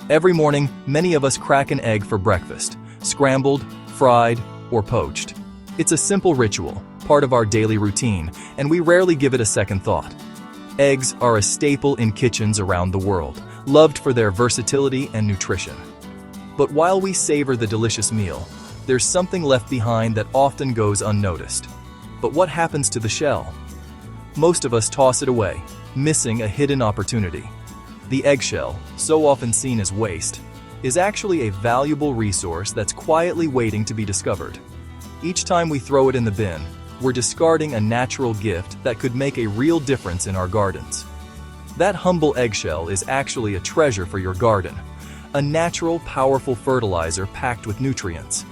Every morning, many of us crack an egg for breakfast, scrambled, fried, or poached. It's a simple ritual, part of our daily routine, and we rarely give it a second thought. Eggs are a staple in kitchens around the world, loved for their versatility and nutrition. But while we savor the delicious meal, there's something left behind that often goes unnoticed. But what happens to the shell? Most of us toss it away, missing a hidden opportunity. The eggshell, so often seen as waste, is actually a valuable resource that's quietly waiting to be discovered. Each time we throw it in the bin, we're discarding a natural gift that could make a real difference in our gardens. That humble eggshell is actually a treasure for your garden, a natural, powerful fertilizer packed with nutrients.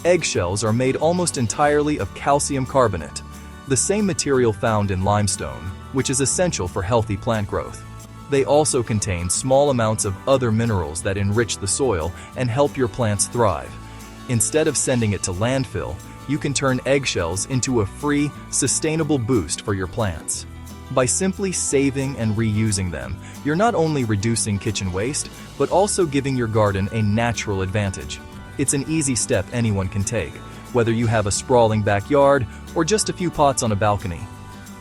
Eggshells are made almost entirely of calcium carbonate, the same material found in limestone, which is essential for healthy plant growth. They also contain small amounts of other minerals that enrich the soil and help your plants thrive. Instead of sending it to landfill, you can turn eggshells into a free, sustainable boost for your plants. By simply saving and reusing them, you're not only reducing kitchen waste, but also giving your garden a natural advantage. It's an easy step anyone can take, whether you have a sprawling backyard or just a few pots on a balcony.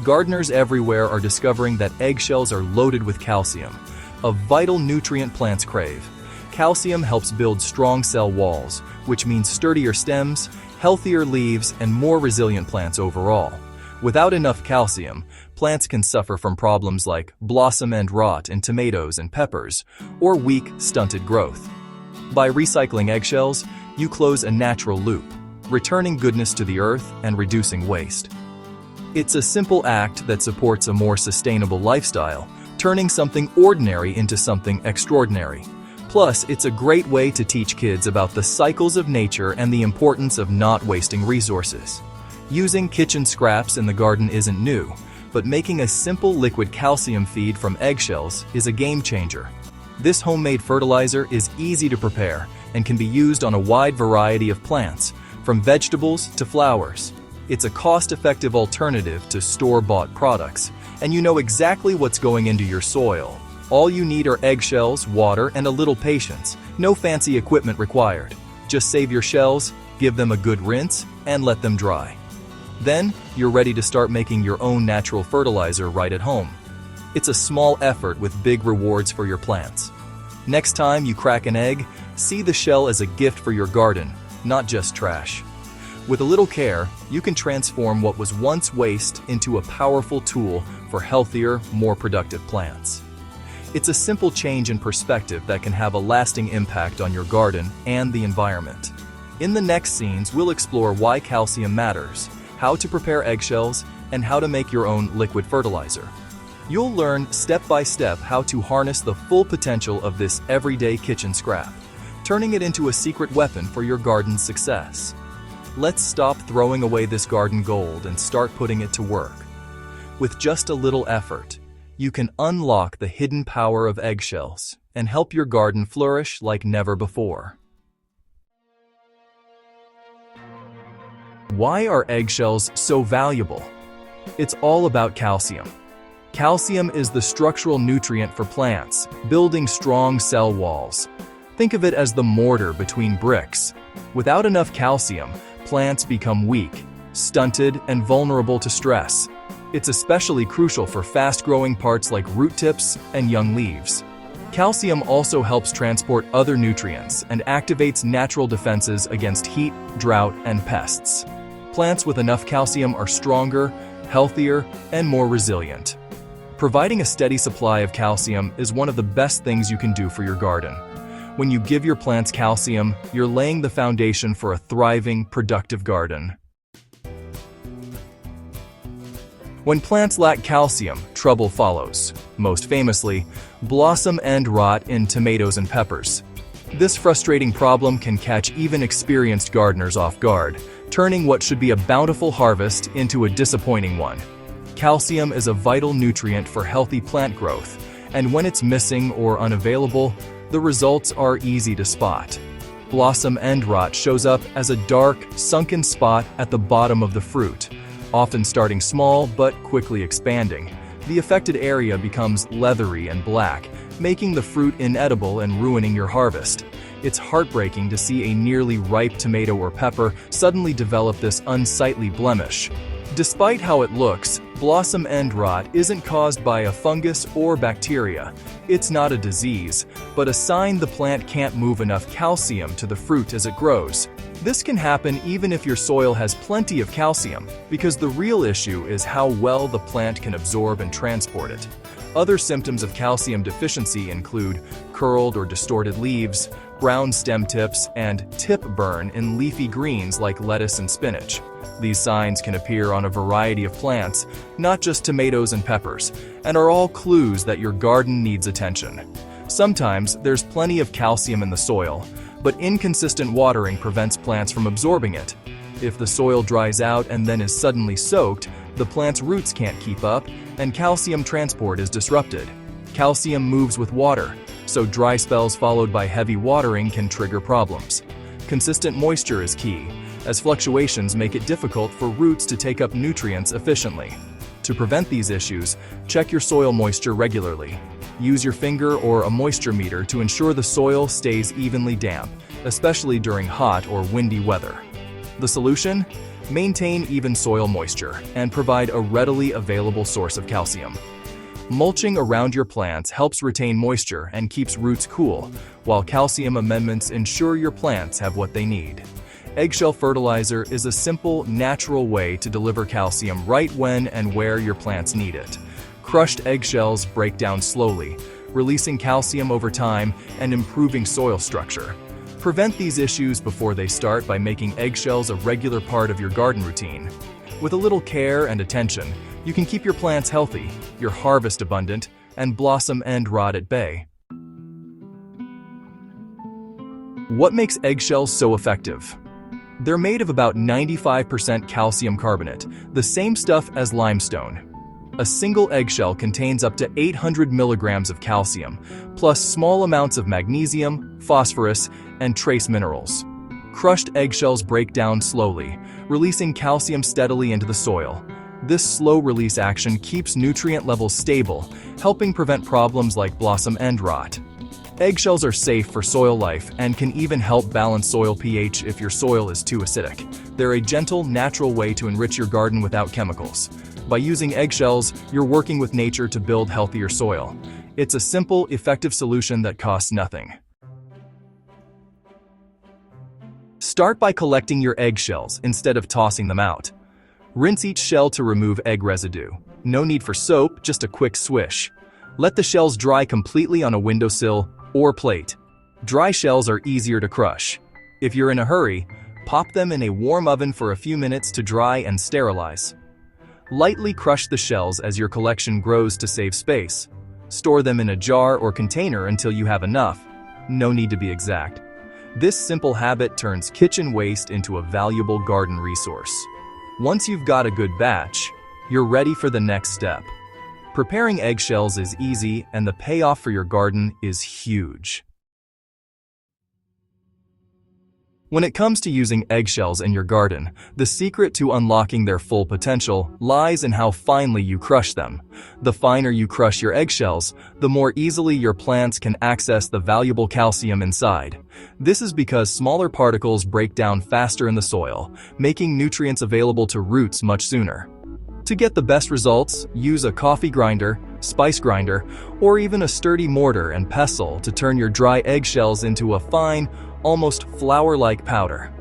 Gardeners everywhere are discovering that eggshells are loaded with calcium, a vital nutrient plants crave. Calcium helps build strong cell walls, which means sturdier stems, healthier leaves, and more resilient plants overall. Without enough calcium, plants can suffer from problems like blossom end rot in tomatoes and peppers, or weak, stunted growth. By recycling eggshells, you close a natural loop, returning goodness to the earth and reducing waste. It's a simple act that supports a more sustainable lifestyle, turning something ordinary into something extraordinary. Plus, it's a great way to teach kids about the cycles of nature and the importance of not wasting resources. Using kitchen scraps in the garden isn't new, but making a simple liquid calcium feed from eggshells is a game changer. This homemade fertilizer is easy to prepare and can be used on a wide variety of plants, from vegetables to flowers. It's a cost-effective alternative to store-bought products, and you know exactly what's going into your soil. All you need are eggshells, water, and a little patience. No fancy equipment required. Just save your shells, give them a good rinse, and let them dry. Then, you're ready to start making your own natural fertilizer right at home. It's a small effort with big rewards for your plants. Next time you crack an egg, see the shell as a gift for your garden, not just trash. With a little care, you can transform what was once waste into a powerful tool for healthier, more productive plants. It's a simple change in perspective that can have a lasting impact on your garden and the environment. In the next scenes, we'll explore why calcium matters, how to prepare eggshells, and how to make your own liquid fertilizer. You'll learn step by step how to harness the full potential of this everyday kitchen scrap, turning it into a secret weapon for your garden's success. Let's stop throwing away this garden gold and start putting it to work. With just a little effort, you can unlock the hidden power of eggshells and help your garden flourish like never before. Why are eggshells so valuable? It's all about calcium. Calcium is the structural nutrient for plants, building strong cell walls. Think of it as the mortar between bricks. Without enough calcium, plants become weak, stunted, and vulnerable to stress. It's especially crucial for fast-growing parts like root tips and young leaves. Calcium also helps transport other nutrients and activates natural defenses against heat, drought, and pests. Plants with enough calcium are stronger, healthier, and more resilient. Providing a steady supply of calcium is one of the best things you can do for your garden. When you give your plants calcium, you're laying the foundation for a thriving, productive garden. When plants lack calcium, trouble follows. Most famously, blossom end rot in tomatoes and peppers. This frustrating problem can catch even experienced gardeners off guard, turning what should be a bountiful harvest into a disappointing one. Calcium is a vital nutrient for healthy plant growth, and when it's missing or unavailable, the results are easy to spot. Blossom end rot shows up as a dark, sunken spot at the bottom of the fruit, often starting small but quickly expanding. The affected area becomes leathery and black, making the fruit inedible and ruining your harvest. It's heartbreaking to see a nearly ripe tomato or pepper suddenly develop this unsightly blemish. Despite how it looks, blossom end rot isn't caused by a fungus or bacteria. It's not a disease, but a sign the plant can't move enough calcium to the fruit as it grows. This can happen even if your soil has plenty of calcium, because the real issue is how well the plant can absorb and transport it. Other symptoms of calcium deficiency include curled or distorted leaves, brown stem tips, and tip burn in leafy greens like lettuce and spinach. These signs can appear on a variety of plants, not just tomatoes and peppers, and are all clues that your garden needs attention. Sometimes there's plenty of calcium in the soil, but inconsistent watering prevents plants from absorbing it. If the soil dries out and then is suddenly soaked, the plant's roots can't keep up, and calcium transport is disrupted. Calcium moves with water, so dry spells followed by heavy watering can trigger problems. Consistent moisture is key, as fluctuations make it difficult for roots to take up nutrients efficiently. To prevent these issues, check your soil moisture regularly. Use your finger or a moisture meter to ensure the soil stays evenly damp, especially during hot or windy weather. The solution? Maintain even soil moisture and provide a readily available source of calcium. Mulching around your plants helps retain moisture and keeps roots cool, while calcium amendments ensure your plants have what they need. Eggshell fertilizer is a simple, natural way to deliver calcium right when and where your plants need it. Crushed eggshells break down slowly, releasing calcium over time and improving soil structure. Prevent these issues before they start by making eggshells a regular part of your garden routine. With a little care and attention, you can keep your plants healthy, your harvest abundant, and blossom end rot at bay. What makes eggshells so effective? They're made of about 95% calcium carbonate, the same stuff as limestone. A single eggshell contains up to 800 milligrams of calcium, plus small amounts of magnesium, phosphorus, and trace minerals. Crushed eggshells break down slowly, releasing calcium steadily into the soil. This slow-release action keeps nutrient levels stable, helping prevent problems like blossom end rot. Eggshells are safe for soil life and can even help balance soil pH if your soil is too acidic. They're a gentle, natural way to enrich your garden without chemicals. By using eggshells, you're working with nature to build healthier soil. It's a simple, effective solution that costs nothing. Start by collecting your eggshells instead of tossing them out. Rinse each shell to remove egg residue. No need for soap, just a quick swish. Let the shells dry completely on a windowsill or plate. Dry shells are easier to crush. If you're in a hurry, pop them in a warm oven for a few minutes to dry and sterilize. Lightly crush the shells as your collection grows to save space. Store them in a jar or container until you have enough. No need to be exact. This simple habit turns kitchen waste into a valuable garden resource. Once you've got a good batch, you're ready for the next step. Preparing eggshells is easy, and the payoff for your garden is huge. When it comes to using eggshells in your garden, the secret to unlocking their full potential lies in how finely you crush them. The finer you crush your eggshells, the more easily your plants can access the valuable calcium inside. This is because smaller particles break down faster in the soil, making nutrients available to roots much sooner. To get the best results, use a coffee grinder, spice grinder, or even a sturdy mortar and pestle to turn your dry eggshells into a fine, almost flour-like powder.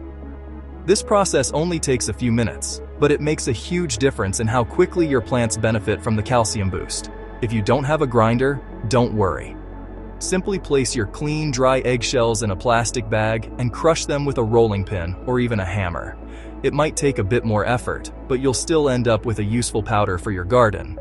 This process only takes a few minutes, but it makes a huge difference in how quickly your plants benefit from the calcium boost. If you don't have a grinder, don't worry. Simply place your clean, dry eggshells in a plastic bag and crush them with a rolling pin or even a hammer. It might take a bit more effort, but you'll still end up with a useful powder for your garden.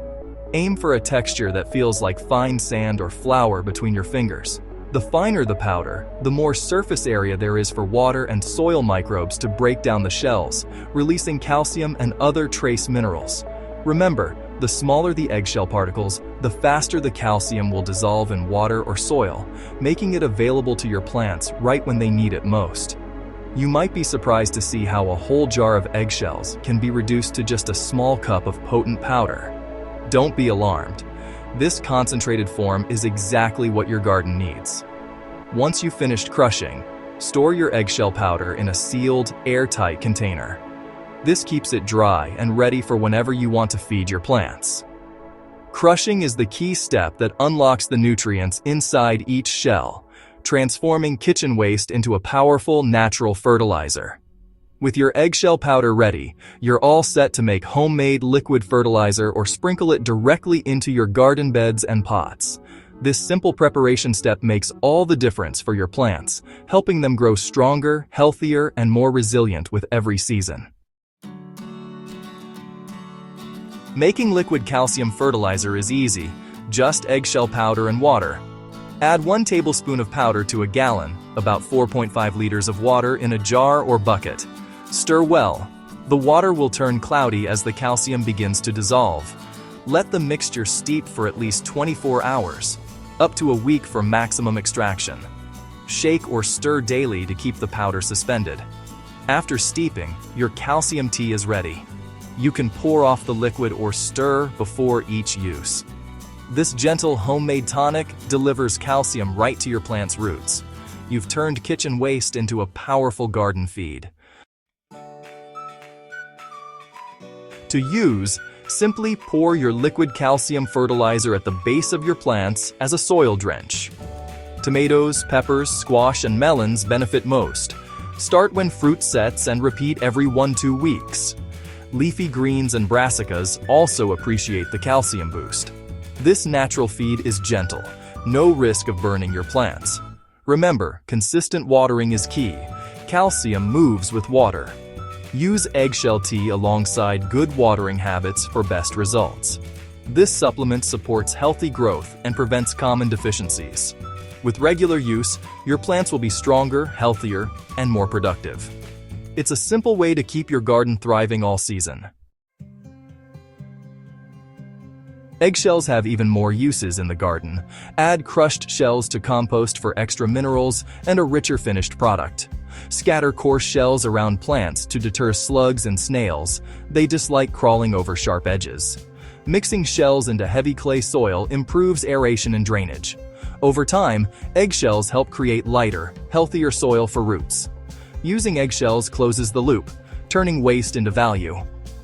Aim for a texture that feels like fine sand or flour between your fingers. The finer the powder, the more surface area there is for water and soil microbes to break down the shells, releasing calcium and other trace minerals. Remember, the smaller the eggshell particles, the faster the calcium will dissolve in water or soil, making it available to your plants right when they need it most. You might be surprised to see how a whole jar of eggshells can be reduced to just a small cup of potent powder. Don't be alarmed. This concentrated form is exactly what your garden needs. Once you've finished crushing, store your eggshell powder in a sealed, airtight container. This keeps it dry and ready for whenever you want to feed your plants. Crushing is the key step that unlocks the nutrients inside each shell, transforming kitchen waste into a powerful natural fertilizer. With your eggshell powder ready, you're all set to make homemade liquid fertilizer or sprinkle it directly into your garden beds and pots. This simple preparation step makes all the difference for your plants, helping them grow stronger, healthier, and more resilient with every season. Making liquid calcium fertilizer is easy, just eggshell powder and water. Add 1 tablespoon of powder to a gallon, about 4.5 liters of water in a jar or bucket. Stir well. The water will turn cloudy as the calcium begins to dissolve. Let the mixture steep for at least 24 hours, up to a week for maximum extraction. Shake or stir daily to keep the powder suspended. After steeping, your calcium tea is ready. You can pour off the liquid or stir before each use. This gentle homemade tonic delivers calcium right to your plant's roots. You've turned kitchen waste into a powerful garden feed. To use, simply pour your liquid calcium fertilizer at the base of your plants as a soil drench. Tomatoes, peppers, squash, and melons benefit most. Start when fruit sets and repeat every 1-2 weeks. Leafy greens and brassicas also appreciate the calcium boost. This natural feed is gentle, no risk of burning your plants. Remember, consistent watering is key. Calcium moves with water. Use eggshell tea alongside good watering habits for best results. This supplement supports healthy growth and prevents common deficiencies. With regular use, your plants will be stronger, healthier, and more productive. It's a simple way to keep your garden thriving all season. Eggshells have even more uses in the garden. Add crushed shells to compost for extra minerals and a richer finished product. Scatter coarse shells around plants to deter slugs and snails. They dislike crawling over sharp edges. Mixing shells into heavy clay soil improves aeration and drainage. Over time, eggshells help create lighter, healthier soil for roots. Using eggshells closes the loop, turning waste into value.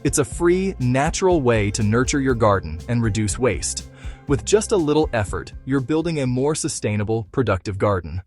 It's a free, natural way to nurture your garden and reduce waste. With just a little effort, you're building a more sustainable, productive garden.